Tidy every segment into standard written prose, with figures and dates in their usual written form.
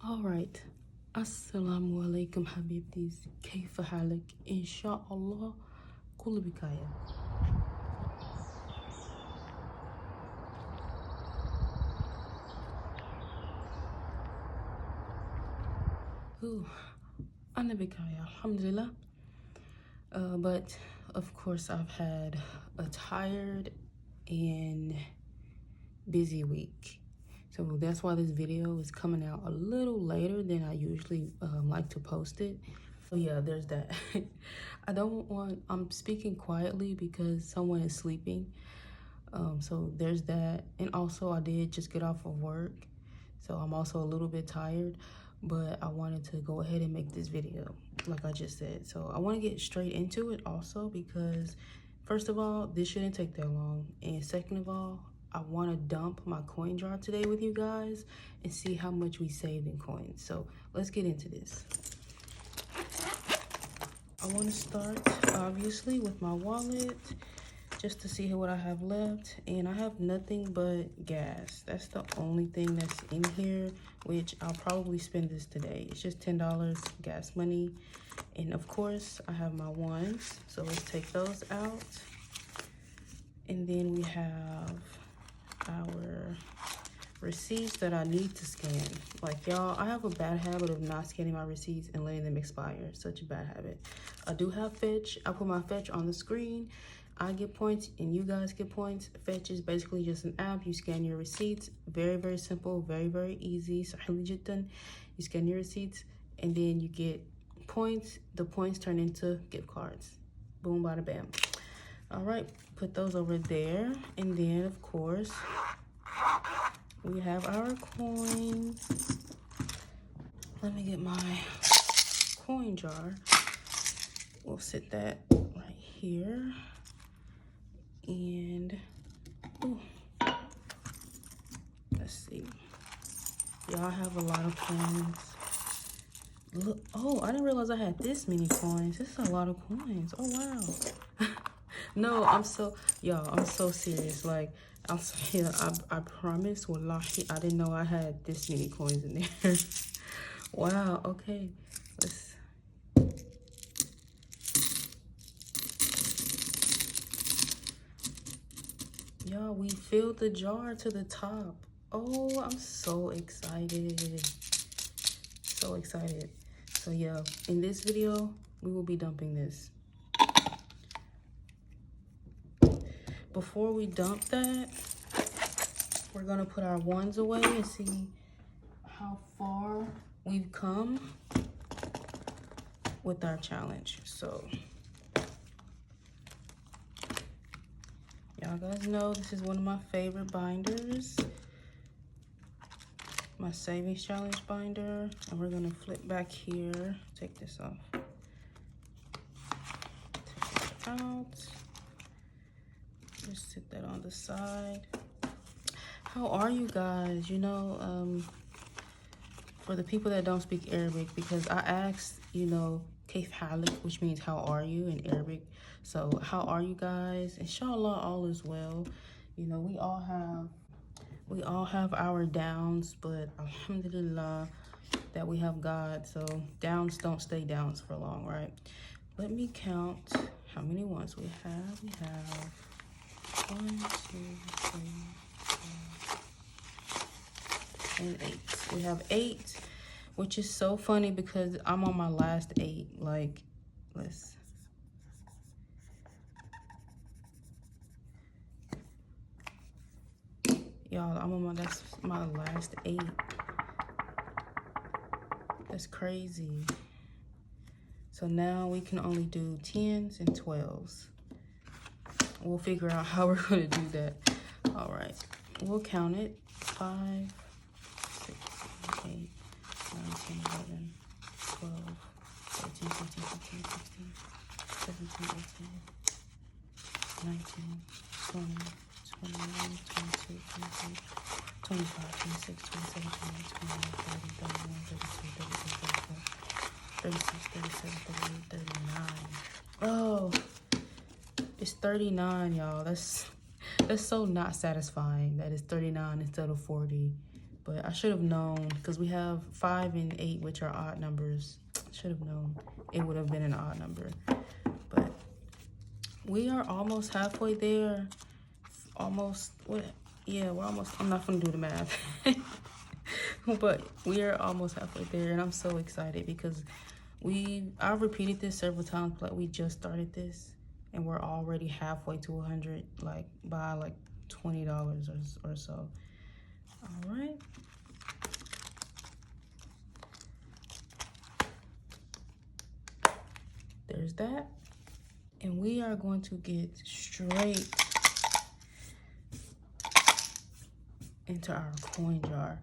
All right. Assalamu alaykum habibtis. كيف حالك؟ إن شاء الله كل بخير. أنا بخير الحمد لله. But of course I've had a tired and busy week. So that's why this video is coming out a little later than I usually like to post it. So yeah, there's that. I'm speaking quietly because someone is sleeping. So there's that. And also I did just get off of work. So I'm also a little bit tired, but I wanted to go ahead and make this video like I just said. So I want to get straight into it also because first of all, this shouldn't take that long. And second of all, I want to dump my coin jar today with you guys and see how much we saved in coins. So let's get into this. I want to start obviously with my wallet just to see what I have left, and I have nothing but gas. That's the only thing that's in here, which I'll probably spend this today. It's just $10 gas money. And of course I have my ones, so let's take those out. And then we have our receipts that I need to scan. Like y'all, I have a bad habit of not scanning my receipts and letting them expire. Such a bad habit. I do have Fetch. I put my Fetch on the screen. I get points and you guys get points. Fetch is basically just an app. You scan your receipts. Very, very simple. Very, very easy. سهل جدا. You scan your receipts and then you get points. The points turn into gift cards. Boom, bada, bam. All right, put those over there. And then, of course, we have our coins. Let me get my coin jar. We'll sit that right here. And ooh, let's see. Y'all have a lot of coins. Look, oh, I didn't realize I had this many coins. This is a lot of coins. Oh wow. No, I'm so serious. Like, I promise, wallahi, I didn't know I had this many coins in there. Wow, okay. Y'all, we filled the jar to the top. Oh, I'm so excited. So excited. So yeah, in this video, we will be dumping this. Before we dump that, we're gonna put our ones away and see how far we've come with our challenge. So y'all guys know this is one of my favorite binders, my savings challenge binder. And we're gonna flip back here, take this off, take it out. Just sit that on the side. How are you guys? You know, for the people that don't speak Arabic, because I asked, you know, كيف حالك, which means how are you in Arabic. So how are you guys? Inshallah, all is well. You know, we all have our downs, but alhamdulillah that we have God. So downs don't stay downs for long, right? Let me count how many ones we have. We have 1, 2, 3, 4, and 8. We have 8, which is so funny because I'm on my last 8. Like, y'all, that's my last 8. That's crazy. So now we can only do 10s and 12s. We'll figure out how we're gonna do that. All right, we'll count it. 5, 6, 8, 9, 10, 11, 12, 13, 14, 15, 16, 17, 18, 19, 20, 21, 22, 23, 25, 26, 27, 28, 29, 30, 31, 32, 33, 34, 36, 37, 38, 39. Oh, it's 39, y'all. That's so not satisfying that it's 39 instead of 40. But I should have known, because we have 5 and 8, which are odd numbers. Should have known it would have been an odd number. But we are almost halfway there. Almost, what? Yeah, we're almost, I'm not gonna do the math. But we are almost halfway there, and I'm so excited because I've repeated this several times, but we just started this and we're already halfway to 100, like by like $20 or so. All right. There's that. And we are going to get straight into our coin jar.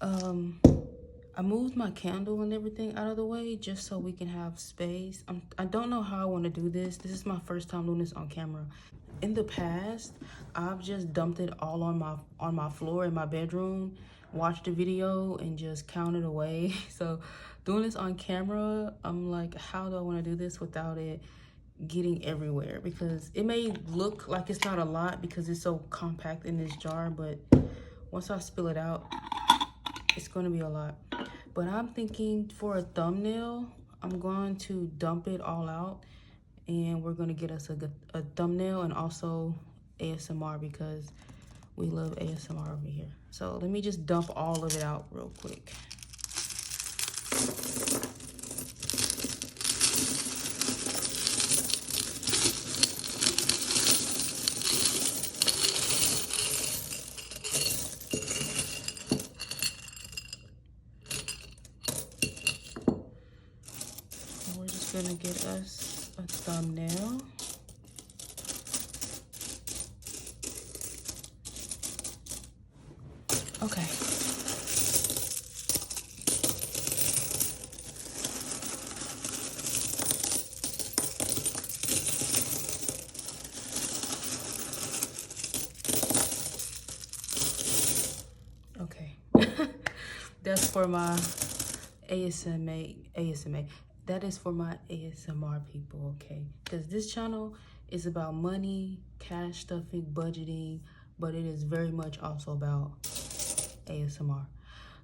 I moved my candle and everything out of the way just so we can have space. I don't know how I want to do this. This is my first time doing this on camera. In the past, I've just dumped it all on my floor in my bedroom, watched the video, and just counted away. So doing this on camera, I'm like, how do I want to do this without it getting everywhere? Because it may look like it's not a lot because it's so compact in this jar, but once I spill it out, it's going to be a lot. But I'm thinking for a thumbnail, I'm going to dump it all out, and we're going to get us a thumbnail and also ASMR because we love ASMR over here. So let me just dump all of it out real quick. Gonna get us a thumbnail. Okay. Okay. That's for my ASMR. That is for my ASMR people, okay? Because this channel is about money, cash stuffing, budgeting, but it is very much also about ASMR.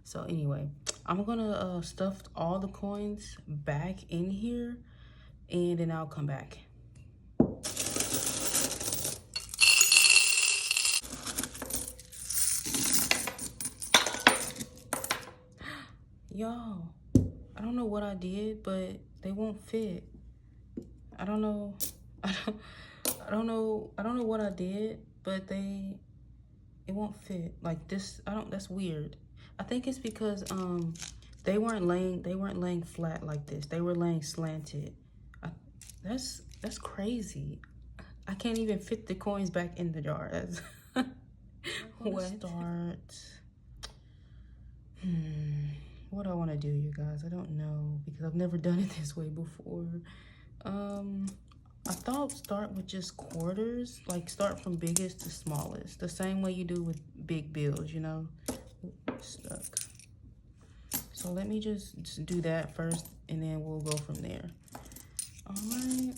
So anyway, I'm gonna stuff all the coins back in here, and then I'll come back. Y'all, I don't know what I did, but they won't fit. I don't know what I did, but it won't fit like this. That's weird. I think it's because they weren't laying flat like this. They were laying slanted. That's crazy. I can't even fit the coins back in the jar. What? What do I want to do, you guys? I don't know because I've never done it this way before. I thought start with just quarters, like start from biggest to smallest, the same way you do with big bills, you know. Stuck. So let me just do that first, and then we'll go from there. All right.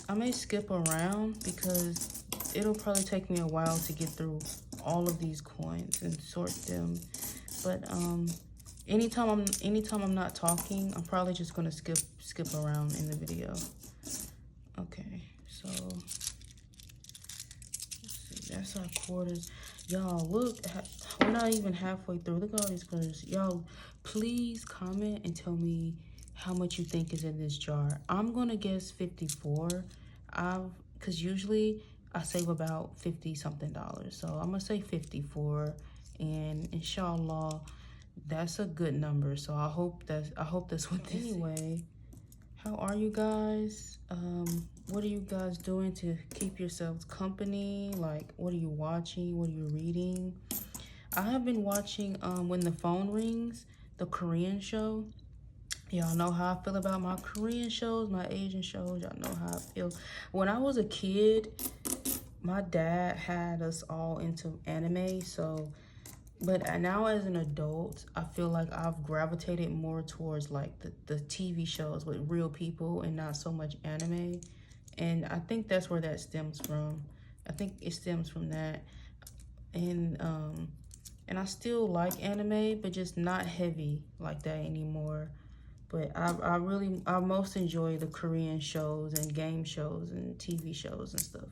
I may skip around because it'll probably take me a while to get through all of these coins and sort them. But anytime I'm not talking, I'm probably just gonna skip around in the video. Okay, so let's see, that's our quarters. Y'all, look, we're not even halfway through. Look at all these quarters. Y'all, please comment and tell me how much you think is in this jar. I'm gonna guess 54. Because usually I save about $50 something. So I'm gonna say 54, and inshallah, that's a good number. So I hope that's what this is. Anyway, how are you guys? What are you guys doing to keep yourselves company? Like, what are you watching? What are you reading? I have been watching When the Phone Rings, the Korean show. Y'all know how I feel about my Korean shows, my Asian shows. Y'all know how I feel. When I was a kid, my dad had us all into anime, but now as an adult, I feel like I've gravitated more towards like the TV shows with real people and not so much anime. And I think that's where that stems from. I think it stems from that. and I still like anime, but just not heavy like that anymore. But I most enjoy the Korean shows and game shows and TV shows and stuff.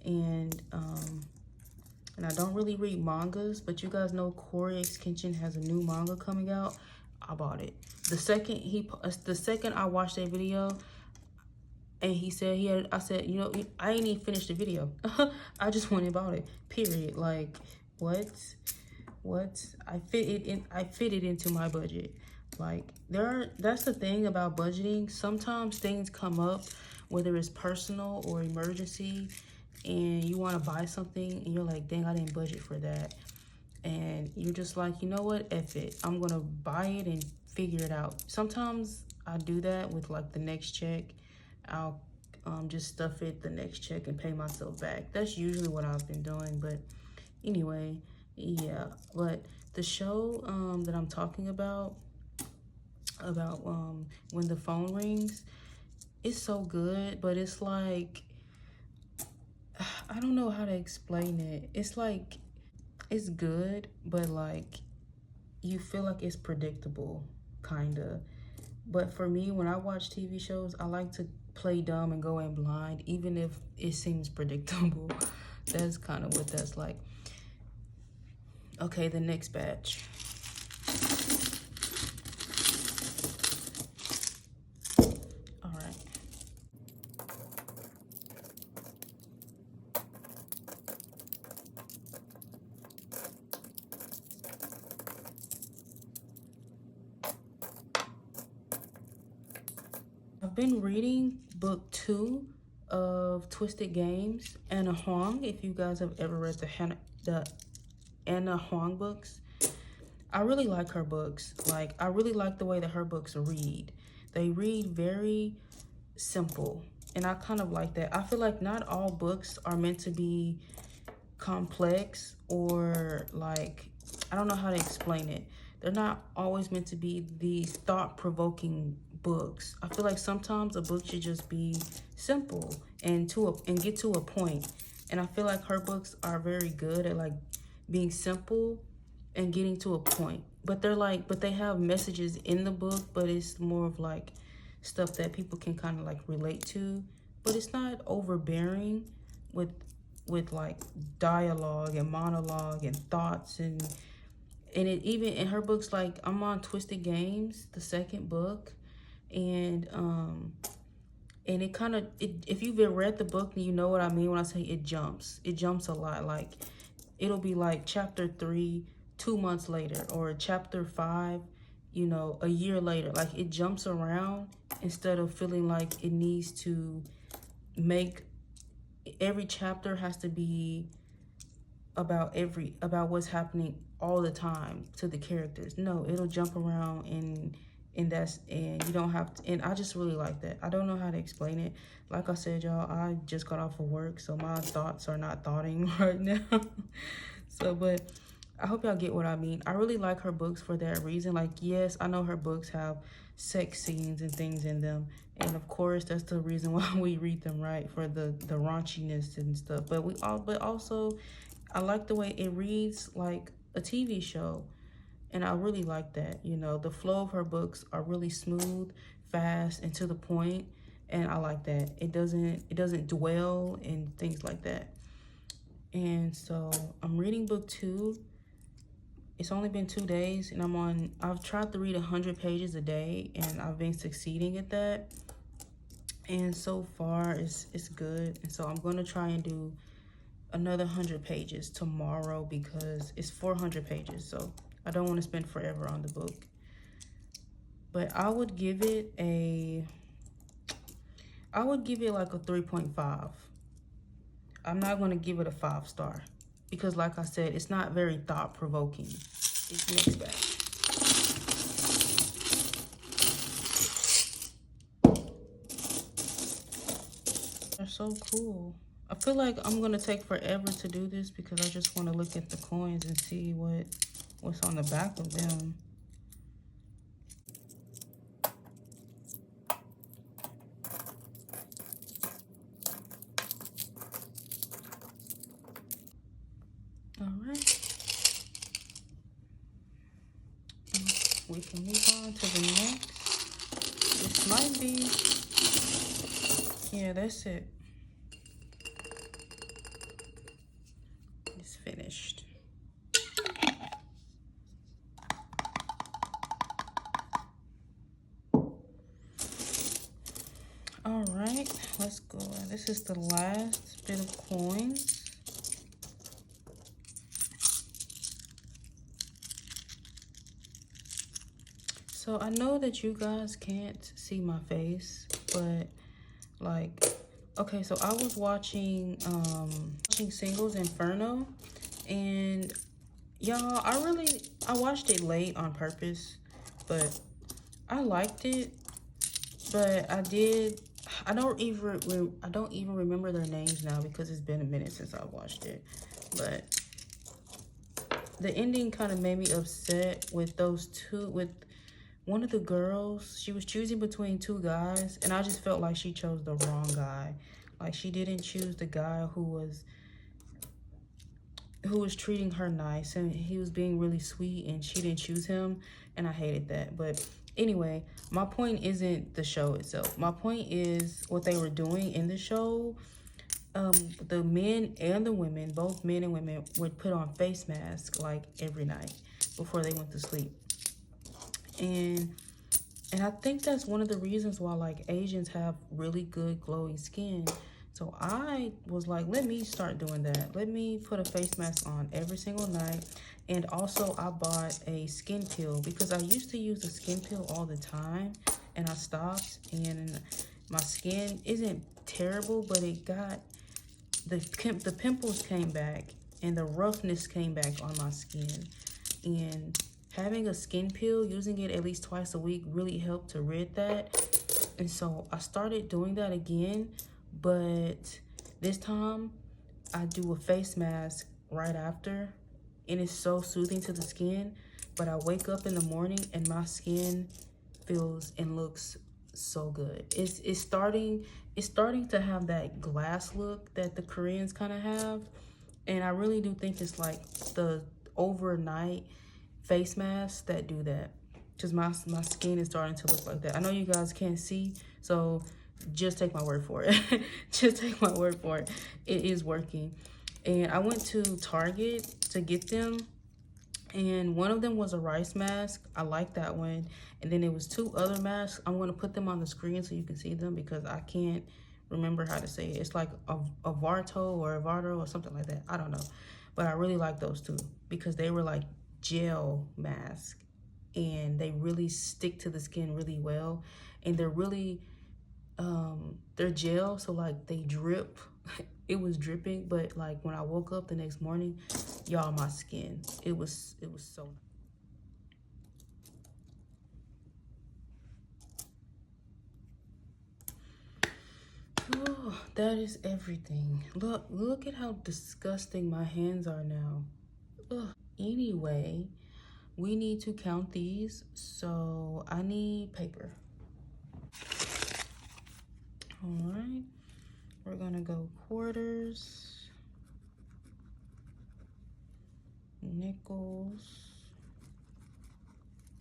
And I don't really read mangas, but you guys know Corey X Kenshin has a new manga coming out. I bought it. The second I watched that video, and he said he had, I said, you know, I ain't even finished the video. I just went and bought it. Period. Like, what? I fit it into my budget. Like, that's the thing about budgeting. Sometimes things come up, whether it's personal or emergency, and you want to buy something and you're like, dang, I didn't budget for that. And you're just like, you know what, F it. I'm gonna buy it and figure it out. Sometimes I do that with like the next check. I'll just stuff it the next check and pay myself back. That's usually what I've been doing. But anyway, yeah. But the show that I'm talking about when the phone rings, it's so good, but it's like, I don't know how to explain it. It's like, it's good, but like, you feel like it's predictable, kinda. But for me, when I watch TV shows, I like to play dumb and go in blind, even if it seems predictable. That's kind of what that's like. Okay, the next batch. All right. I've been reading book 2 of Twisted Games, Anna Huang. If you guys have ever read the Anna Huang books, I really like her books. Like, I really like the way that her books read. They read very simple, and I kind of like that. I feel like not all books are meant to be complex, or like, I don't know how to explain it. They're not always meant to be these thought-provoking books. I feel like sometimes a book should just be simple and get to a point. And I feel like her books are very good at like being simple and getting to a point. But they have messages in the book, but it's more of like stuff that people can kind of like relate to. But it's not overbearing with like dialogue and monologue and thoughts, and it even in her books, like I'm on Twisted Games, the second book, and it kind of, if you've read the book, you know what I mean when I say it jumps a lot. Like, it'll be like chapter 3 2 months later, or chapter 5, you know, a year later. Like, it jumps around instead of feeling like it needs to make every chapter has to be about what's happening all the time to the characters. No, it'll jump around, and you don't have to, and I just really like that. I don't know how to explain it. Like I said, y'all, I just got off of work, so my thoughts are not thoughting right now. So, but I hope y'all get what I mean. I really like her books for that reason. Like, yes, I know her books have sex scenes and things in them, and of course that's the reason why we read them, right? For the raunchiness and stuff. But also I like the way it reads like a TV show. And I really like that. You know, the flow of her books are really smooth, fast, and to the point. And I like that. It doesn't dwell and things like that. And so I'm reading book 2. It's only been 2 days, and I've tried to read 100 pages a day, and I've been succeeding at that. And so far it's good. And so I'm gonna try and do another 100 pages tomorrow, because it's 400 pages. So I don't want to spend forever on the book. But I would give it like a 3.5. I'm not going to give it a 5-star, because like I said, it's not very thought-provoking. It's next batch. They're so cool. I feel like I'm going to take forever to do this, because I just want to look at the coins and see what's on the back of them. All right. we can move on to the next. This might be, yeah, that's it. It's finished. All right, let's go. This is the last bit of coins. So I know that you guys can't see my face, but like, okay, so I was watching Singles Inferno, and y'all, I watched it late on purpose, but I liked it. But I don't even remember their names now because it's been a minute since I watched it. But the ending kind of made me upset with with one of the girls. She was choosing between two guys, and I just felt like she chose the wrong guy. Like, she didn't choose the guy who was treating her nice, and he was being really sweet, and she didn't choose him, and I hated that. But anyway, my point isn't the show itself. My point is what they were doing in the show. The men and the women, both men and women, would put on face masks like every night before they went to sleep. And I think that's one of the reasons why like Asians have really good glowing skin. So I was like, let me start doing that. Let me put a face mask on every single night. And also I bought a skin peel because I used to use a skin peel all the time, and I stopped, and my skin isn't terrible, but it got the pimples came back and the roughness came back on my skin. And having a skin peel, using it at least twice a week, really helped to rid that. And so I started doing that again, but this time I do a face mask right after, and it's so soothing to the skin. But I wake up in the morning and my skin feels and looks so good. It's starting to have that glass look that the Koreans kind of have, and I really do think it's like the overnight face masks that do that, because my skin is starting to look like that. I know you guys can't see, so just take my word for it. Just take my word for it. It is working. And I went to Target to get them, and one of them was a rice mask. I like that one. And then there was two other masks. I'm going to put them on the screen so you can see them because I can't remember how to say it. It's like a Varto or a Varto or something like that. I don't know. But I really like those two because they were like gel mask, and they really stick to the skin really well. And they're really, they're gel, so like they drip. It was dripping, but like when I woke up the next morning, y'all, my skin, it was so. Oh, that is everything. Look at how disgusting my hands are now. Ugh. Anyway, we need to count these, so I need paper. All right, we're gonna go quarters, nickels,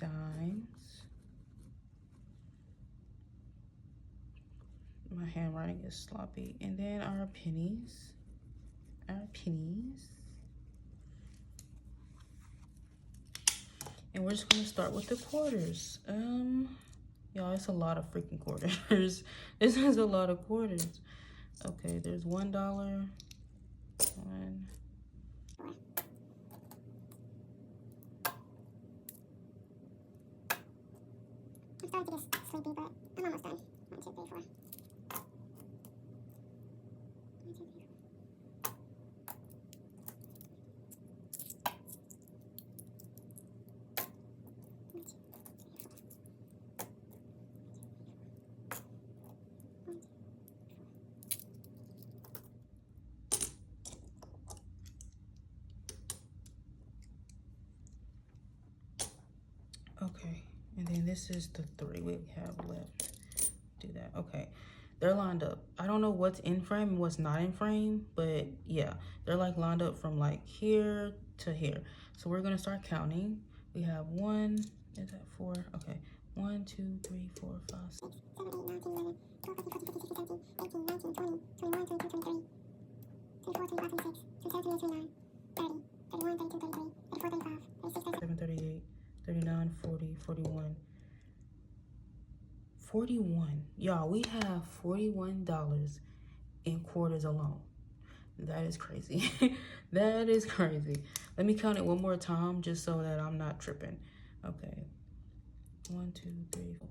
dimes. My handwriting is sloppy. And then our pennies. And we're just gonna start with the quarters. Y'all, it's a lot of freaking quarters. This is a lot of quarters. Okay, there's $1. One. I'm starting to get sleepy, but I'm almost done. 1, 2, 3, 4. 1, 2, 3, 4. Okay, and then this is the 3 we have left. Do that. Okay, they're lined up. I don't know what's in frame and what's not in frame, but yeah, they're like lined up from like here to here. So we're gonna start counting. We have 1, is that 4? Okay, 1, 2, 3, 4, 5, 6, 7, 8, 9, 10, 11, 12, 13, 14, 15, 16, 17, 18, 19, 20, 21, 22, 23, 24, 25, 26, 27, 28, 29, 30, 31, 32, 33, 34, 35, 36, 37, 38, 39, 40, 41. 41. Y'all, we have $41 in quarters alone. That is crazy. That is crazy. Let me count it one more time just so that I'm not tripping. Okay. 1, 2, 3, 4,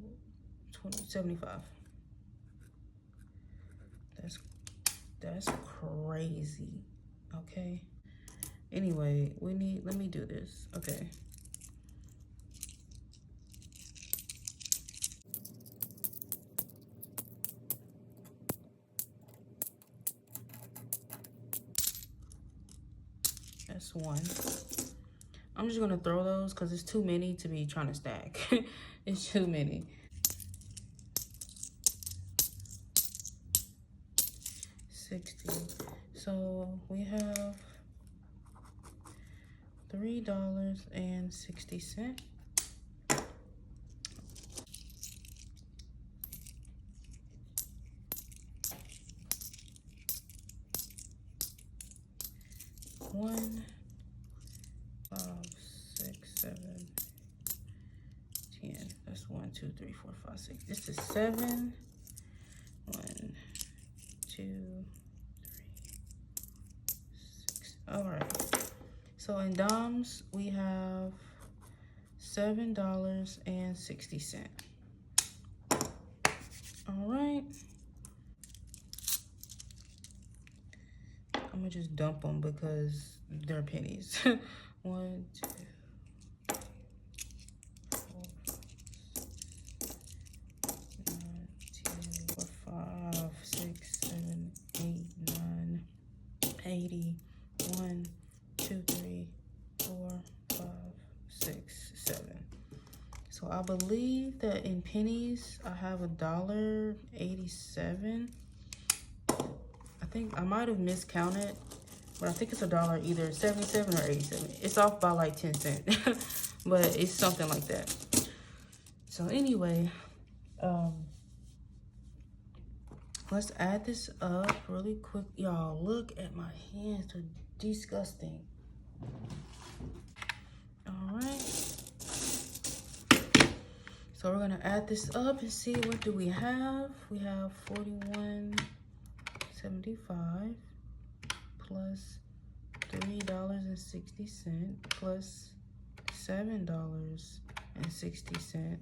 20, 75. That's crazy. Okay. Anyway, let me do this. Okay. That's 1. I'm just gonna throw those because it's too many to be trying to stack. It's too many. 60. So we have $3.60. One, 5, 6, 7, 10. That's 1, 2, 3, 4, 5, 6. This is 7. 1, 2, 3, 6. All right. So in dimes, we have $7.60. All right. I'm gonna just dump them because they're pennies. 1, 2, 3, 4, 5, 6, 7, 8, 9, 80. 1, 2, 3, 4, 5, 6, 7. So I believe that in pennies I have $1.87. I think I might have miscounted, but I think it's $1 either 77 or 87. It's off by like 10 cents, but it's something like that. So anyway, let's add this up really quick. Y'all, look at my hands. They're disgusting. All right. So we're gonna add this up and see what do we have. We have 41.75 plus $3.60 plus $7.60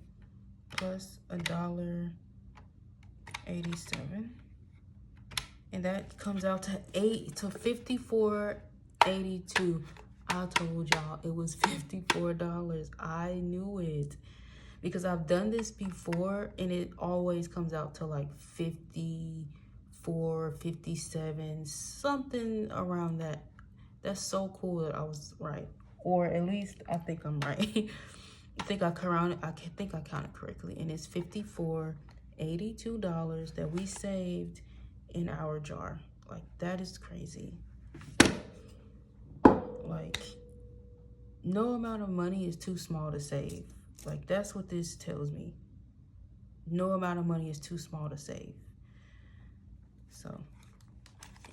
plus $1.87, and that comes out to $54.82. I told y'all it was $54. I knew it because I've done this before and it always comes out to like 54, 57, something around that. That's so cool that I was right, or at least I think I'm right. I think I counted correctly, and it's $54.82 that we saved in our jar. Like, that is crazy. Like, no amount of money is too small to save. Like, that's what this tells me. No amount of money is too small to save. So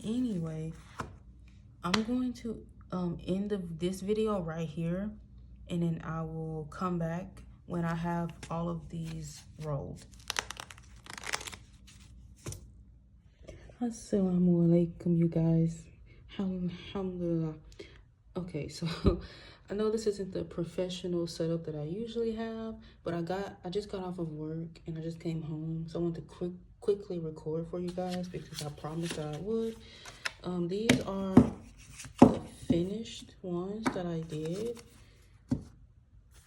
anyway, I'm going to end this video right here, and then I will come back when I have all of these rolled. Assalamu alaykum, you guys. Alhamdulillah. Okay, so I know this isn't the professional setup that I usually have, but I just got off of work and I just came home, so I want to quickly record for you guys because I promised that I would. These are the finished ones that I did,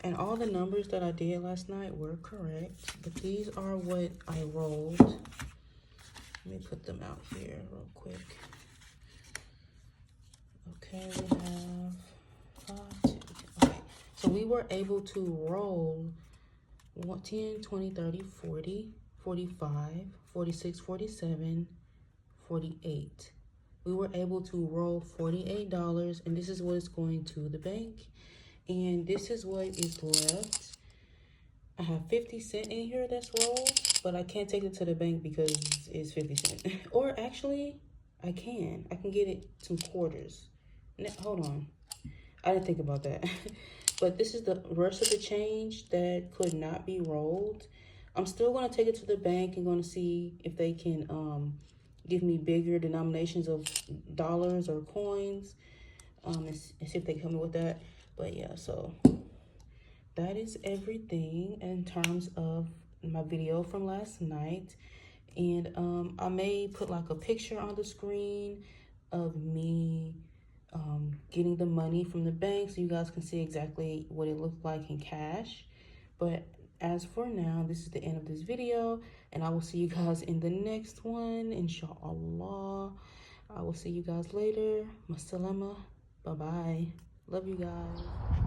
and all the numbers that I did last night were correct, but these are what I rolled. Let me put them out here real quick. Okay, we have 5, 10. Okay, so we were able to roll 10, 20, 30, 40, 45, 46, 47, 48. We were able to roll $48, and this is what is going to the bank. And this is what is left. I have 50 cents in here that's rolled, but I can't take it to the bank because it's 50 cents. Or actually, I can get it some quarters. Hold on, I didn't think about that. But this is the rest of the change that could not be rolled. I'm still going to take it to the bank and going to see if they can give me bigger denominations of dollars or coins, and see if they come with that. But yeah, so that is everything in terms of my video from last night. And I may put like a picture on the screen of me getting the money from the bank so you guys can see exactly what it looked like in cash. But as for now, this is the end of this video, and I will see you guys in the next one, inshallah. I will see you guys later. Assalamu. Bye bye. Love you guys.